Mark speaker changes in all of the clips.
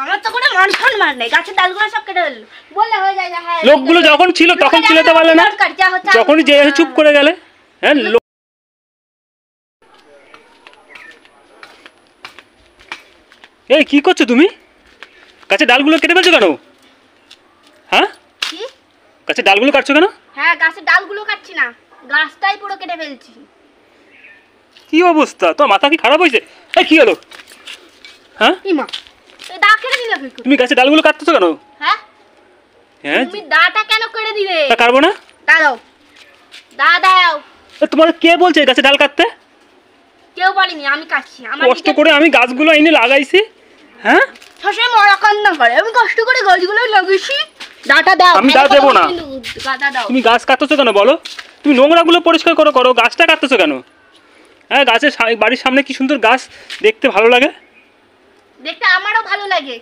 Speaker 1: আমার তো কোনো মান সম্মান নেই, গাছের ডালগুলো সব কেটে ফেললো। বললে হয়ে যায় না, হ্যাঁ
Speaker 2: লোকগুলো যখন ছিল তখন চিল্লাতে পারলে না, যখনই যে এসে চুপ করে গেলে। হ্যাঁ এই কি করছো তুমি? গাছের ডালগুলো কেটে ফেলছো কেন? হ্যাঁ
Speaker 1: কি
Speaker 2: গাছের ডালগুলো কাটছো কেন?
Speaker 1: হ্যাঁ গাছের ডালগুলো কাটছি না, গাছটাই পুরো কেটে ফেলছি।
Speaker 2: কি অবস্থা, তোমার মাথা কি খারাপ হয়েছে? এই কি হলো? হ্যাঁ
Speaker 1: ইমা এই দা কেটে দিলে কি করে?
Speaker 2: তুমি গাছের ডালগুলো কাটতেছো কেন?
Speaker 1: হ্যাঁ
Speaker 2: হ্যাঁ
Speaker 1: তুমি দাটা কেন কেটে দিলে?
Speaker 2: তা কাটবো না।
Speaker 1: দাও দা দাও।
Speaker 2: তোমার কে বলছে গাছের ডাল কাটতে?
Speaker 1: কেউ বলেনি, আমি কাটছি। আমার
Speaker 2: কষ্ট করে আমি গাছগুলো এনে লাগাইছি। হ্যাঁ
Speaker 1: সবসময় মরা কান্না করে, আমি কষ্ট করে গাছগুলো লাগিয়েছি। দাটা দাও।
Speaker 2: আমি দা দেবো না।
Speaker 1: দাদা দাও।
Speaker 2: তুমি গাছ কাটতেছো কেন বলো? তুমি নোংরাগুলো পরিষ্কার করো করো, গাছটা কাটতেছো কেন? হ্যাঁ গাছের বাড়ির সামনে কি সুন্দর গাছ, দেখতে ভালো লাগে।
Speaker 1: দেখতে আমারও ভালো লাগে,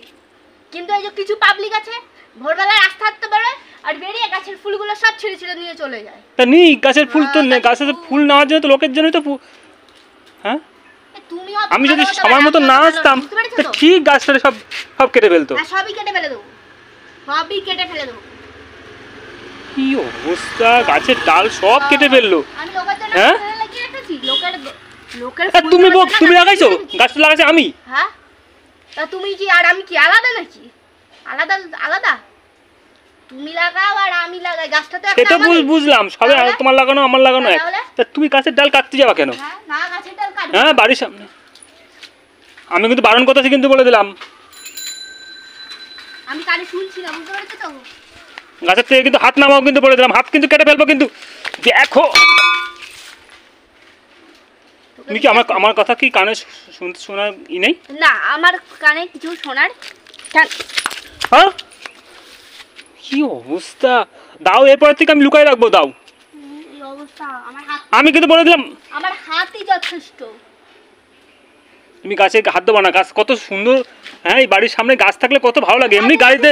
Speaker 1: কিন্তু এই যে কিছু পাবলিক আছে ভোরবেলা রাস্তা হাঁটতে বেরোয় আর বেরিয়ে গাছের ফুলগুলো সব ছিঁড়ে ছিঁড়ে নিয়ে চলে যায়।
Speaker 2: তা নেই গাছের ফুল তো, গাছের ফুল নেওয়ার জন্য তো লোকের জন্যই তো। হ্যাঁ আমি যদি সময় মতো না আসতাম ঠিক গাছটা সব সব কেটে ফেলতো।
Speaker 1: সবই কেটে ফেলে দেবো, সবই কেটে ফেলে দেবো।
Speaker 2: কি অবস্থা, গাছের ডাল সব কেটে ফেললো। হ্যাঁ তুমি তুমি লাগাইছো, গাছটা লাগাইছো আমি।
Speaker 1: হ্যাঁ তা তুমি কি আর আমি কি আলাদা নাকি? আলাদা আলাদা? তুমি লাগাও আর আমি লাগাই, গাছটা তো একটা।
Speaker 2: সেটা বুঝলাম, সবে তোমার লাগানো আমার লাগানো এক। তা তুমি গাছের ডাল কাটতে যাবা কেন?
Speaker 1: না গাছের ডাল কাটবো।
Speaker 2: হ্যাঁ বাড়ির সামনে আমি কিন্তু বারণ করতেছি, কিন্তু বলে দিলাম।
Speaker 1: আমি কানে শুনছি না, বুঝতে পারছো তো?
Speaker 2: গাছের থেকে কিন্তু হাত নামাও, কিন্তু বলে দিলাম, হাত কিন্তু কেটে ফেলবো কিন্তু। দেখো তুমি কি আমার কথা কি কানে শোনার ই নেই?
Speaker 1: না আমার কানে কিছু শোনার।
Speaker 2: হ্যাঁ কি অবস্থা, দাও এরপর থেকে আমি লুকাই রাখবো, দাও।
Speaker 1: এই অবস্থা আমার হাত,
Speaker 2: আমি কিন্তু বলে দিলাম
Speaker 1: আমার হাতই যথেষ্ট।
Speaker 2: তুমি গাছে হাত দেবো না, গাছ কত সুন্দর। হ্যাঁ এই বাড়ির সামনে গাছ থাকলে কত ভালো লাগে, এমনি গাড়িতে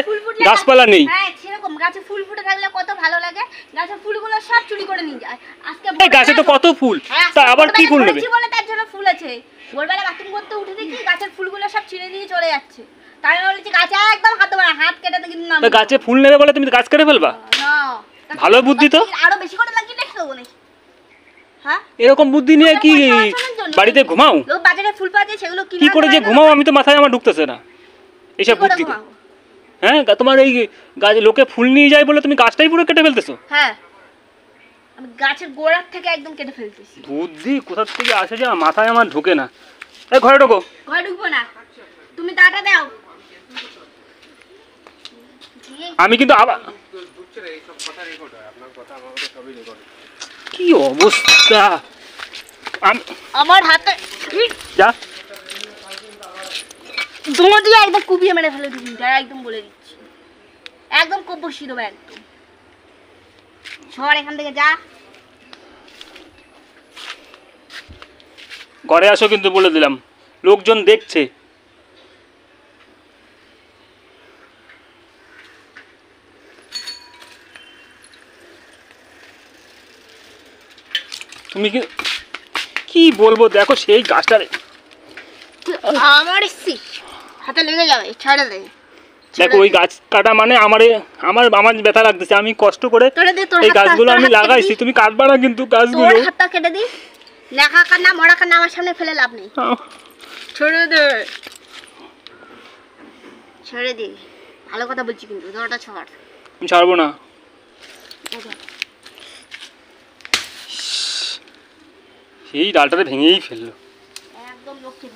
Speaker 2: গাছপালা নেই।
Speaker 1: হ্যাঁ সেরকম গাছে ফুল ফুটে থাকলে কত ভালো লাগে, গাছের ফুলগুলো সব চুরি করে নিয়ে যায়। আজকে
Speaker 2: এই গাছে তো কত ফুল, তা আবার কি ফুল নেবে?
Speaker 1: বলে তার জন্য ফুল আছে। ভোরবেলা বাথরুম করতে উঠে দেখি গাছের ফুলগুলো সব ছিঁড়ে দিয়ে চলে যাচ্ছে। তাই আমি বলেছি গাছে একদম হাত দেবো না, হাত কেটে তো কিন্তু না।
Speaker 2: গাছে ফুল নেবে বলে তুমি গাছ কেটে ফেলবা?
Speaker 1: না
Speaker 2: ভালো বুদ্ধি তো,
Speaker 1: আরো বেশি করে লাগিয়ে দেখতে দেবো নাকি? হ্যাঁ
Speaker 2: এরকম বুদ্ধি নিয়ে কি বাড়িতে ঘুমাও?
Speaker 1: লোক বাজারে ফুল পাওয়া যায় সেগুলো
Speaker 2: কি করে যে ঘুমাও আমি তো মাথায় আমার ঢুকতেছে না এইসব বুদ্ধি। হ্যাঁ তোমার এই গাছে লোকে ফুল নিয়ে যায় বলে তুমি গাছটাই পুরো কেটে ফেলতেছো।
Speaker 1: হ্যাঁ আমি গাছের গোড়ার থেকে একদম কেটে ফেলতেছি।
Speaker 2: বুদ্ধি কোথা থেকে আসে যে মাথায় আমার ঢোকে না। এই ঘরে ঢোকো।
Speaker 1: ঘরে ঢুকবো না, তুমি দাটা দাও।
Speaker 2: আমি কিন্তু আবার কি অবস্থা,
Speaker 1: আমার হাতে
Speaker 2: যা
Speaker 1: তোমার দিয়ে একদম কুপিয়ে মেরে ফেলে দিবি, একদম বলে দিচ্ছি, একদম কোপ বসিয়ে দেবো একদম। সর এখান থেকে যা।
Speaker 2: ঘরে আসো কিন্তু বলে দিলাম, লোকজন দেখছে। তুমি কি বলবো, দেখো সেই গাছটারে
Speaker 1: আমার হাতে লেগে যাবে, ছাড়ে দে।
Speaker 2: দেখো ওই গাছ কাটা মানে আমার ব্যথা লাগতেছে, আমি কষ্ট করে এই গাছগুলো আমি লাগাইছি, তুমি কাটবা না কিন্তু গাছগুলো।
Speaker 1: তোর হাতটা কেটে দি, লেখা কান্না মরা কান্না আমার সামনে ফেলে লাভ নেই। ছেড়ে দে, ছেড়ে দে, ভালো কথা বলছি কিন্তু তোরটা ছাড়।
Speaker 2: আমি ছাড়বো না। সেই ডালটাতে ভেঙেই ফেললো
Speaker 1: একদম। লক্ষ্মী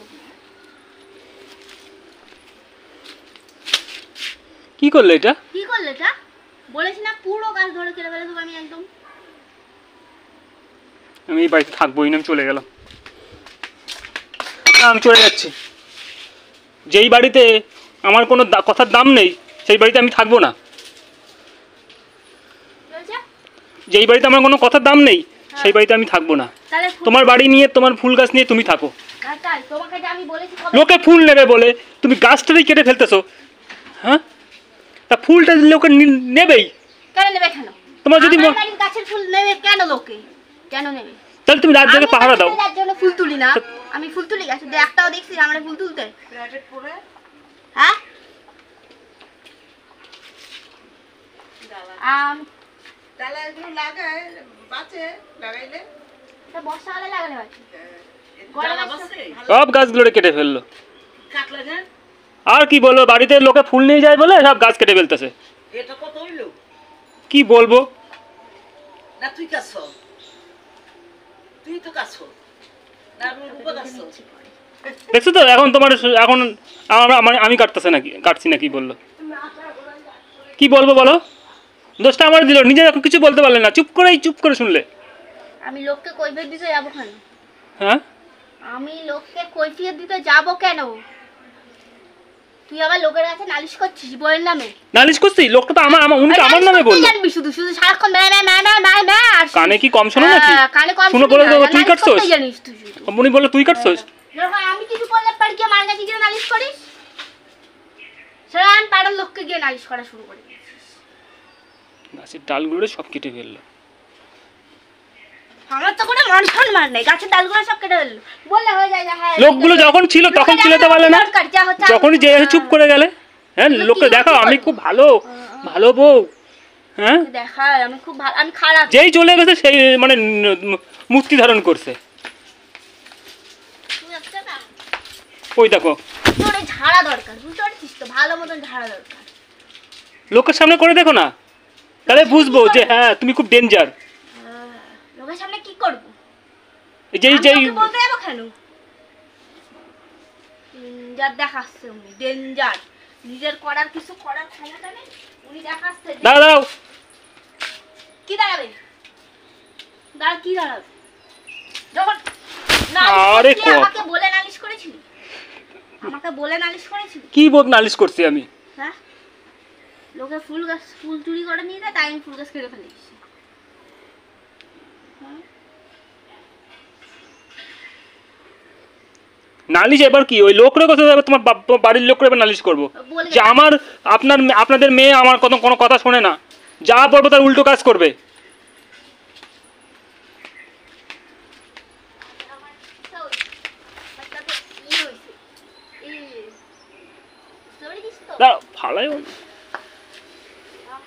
Speaker 2: কি করলে এটা?
Speaker 1: কি করলে এটা? বলেছি না পুরো গাছ ধরে কেটে ফেলে দেবো আমি একদম।
Speaker 2: আমি এই বাড়িতে থাকবোই না, আমি চলে গেলাম। আমি চলে যাচ্ছি। যেই বাড়িতে আমার কোনো কথার দাম নেই সেই বাড়িতে আমি থাকবো না। যেই বাড়িতে আমার কোনো কথার দাম নেই সেই বাড়িতে আমি থাকবো না। তোমার বাড়ি নিয়ে, তোমার ফুল গাছ নিয়ে তুমি থাকো। লোকে ফুল নেবে বলে তুমি গাছটাই কেটে ফেলতেছো। হ্যাঁ তা ফুলটা লোকে নেবেই
Speaker 1: কেন নেবে? কেন
Speaker 2: তোমার যদি
Speaker 1: গাছের ফুল নেবে কেন লোকে? কেন নেবে?
Speaker 2: তাহলে তুমি রাত জেগে পাহারা দাও।
Speaker 1: তার জন্য ফুল তুলি না আমি, ফুল তুলি গাছে একটাও দেখছি আমরা ফুল তুলতে? হ্যাঁ আম
Speaker 3: তাহলে এগুলো লাগায় বাঁচে লাগাইলে
Speaker 1: এটা বর্ষাকালে লাগালে হয়
Speaker 3: জ্বালা বাঁচে
Speaker 2: সব গাছগুলো কেটে ফেললো।
Speaker 3: কাটলে না
Speaker 2: আর কি বলবো, বাড়িতে লোকে ফুল নিয়ে যায় বলে সব গাছ কেটে ফেলতেছে।
Speaker 3: এটা কত হইলো
Speaker 2: কি বলবো,
Speaker 3: না তুই কাছ তুই তো কাছ না রূপা কাছ
Speaker 2: দেখছো তো এখন তোমার এখন আমি কাটছি নাকি বললো। কি বলবো বলো, দোষটা আমার দিল, নিজে এখন কিছু বলতে পারলে না, চুপ করে শুনলে।
Speaker 1: আমি লোককে কৈফিয়ত দিতে যাবো কেন?
Speaker 2: হ্যাঁ
Speaker 1: আমি লোককে কৈফিয়ত দিতে যাবো কেন? তুই আবার লোকের কাছে নালিশ করছিস বইয়ের নামে।
Speaker 2: নালিশ করছি? লোকটা তো উনি আমার নামে বললো।
Speaker 1: জানবি শুধু সারাক্ষণ ম্যা ম্যা ম্যা ম্যা ম্যা আর
Speaker 2: কানে কি কম শোনো নাকি?
Speaker 1: কানে কম
Speaker 2: শুনো বলে তুই কাটছস?
Speaker 1: জানিস তুই শুধু।
Speaker 2: উনি বললো তুই কাটছস?
Speaker 1: যখন আমি কিছু বললে পার গিয়ে মার কাছে গিয়ে নালিশ করিস, সেটা আমি পাড়ার লোককে গিয়ে নালিশ করা শুরু করে দিয়েছিস।
Speaker 2: গাছের ডালগুলো সব কেটে ফেললো।
Speaker 1: আমার তো কোনো মান সম্মান নেই, গাছের ডালগুলো সব কেটে ফেললো। বললে হয়ে যায় হ্যাঁ
Speaker 2: লোকগুলো যখন ছিল তখন চিল্লাতে পারলে না, যখনই যে এসে চুপ করে গেলে। হ্যাঁ লোককে দেখাও আমি খুব ভালো বউ। হ্যাঁ
Speaker 1: দেখা আমি খুব ভালো, আমি খারাপ।
Speaker 2: যেই চলে গেছে সেই মানে মূর্তি ধারণ করছে।
Speaker 1: তুই একটা না,
Speaker 2: ওই দেখো
Speaker 1: তোর ঝাড়া দরকার, বুঝতে পারছিস তো? ভালো মতন ঝাড়া দরকার।
Speaker 2: লোকের সামনে করে দেখো না, তাহলে বুঝবো যে হ্যাঁ তুমি খুব ডেঞ্জার।
Speaker 1: লোকের সামনে কি করবো?
Speaker 2: যেই
Speaker 1: আমি বলতে যাবো কেন? ডেঞ্জার দেখাচ্ছে উনি, ডেঞ্জার। নিজের করার কিছু করার ক্ষমতা নেই, উনি দেখাচ্ছে।
Speaker 2: দাঁড়াও।
Speaker 1: কি দাঁড়াবে? কি দাঁড়াবে? যখন
Speaker 2: আরে
Speaker 1: আমাকে বলে নালিশ করেছিলি,
Speaker 2: কি নালিশ করছি আমি?
Speaker 1: হ্যাঁ, লোকে ফুল চুরি করে নিয়ে যায়, তাই আমি ফুল গাছ কেটে ফেলেছি।
Speaker 2: নালিশ এবার কি ওই লোকরে কথা তোমার বাড়ির লোকরে এবার নালিশ করবো যে আপনাদের মেয়ে আমার কোনো কথা শোনে না, যা বলবো তার উল্টো কাজ করবে।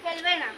Speaker 1: ফেলবে না।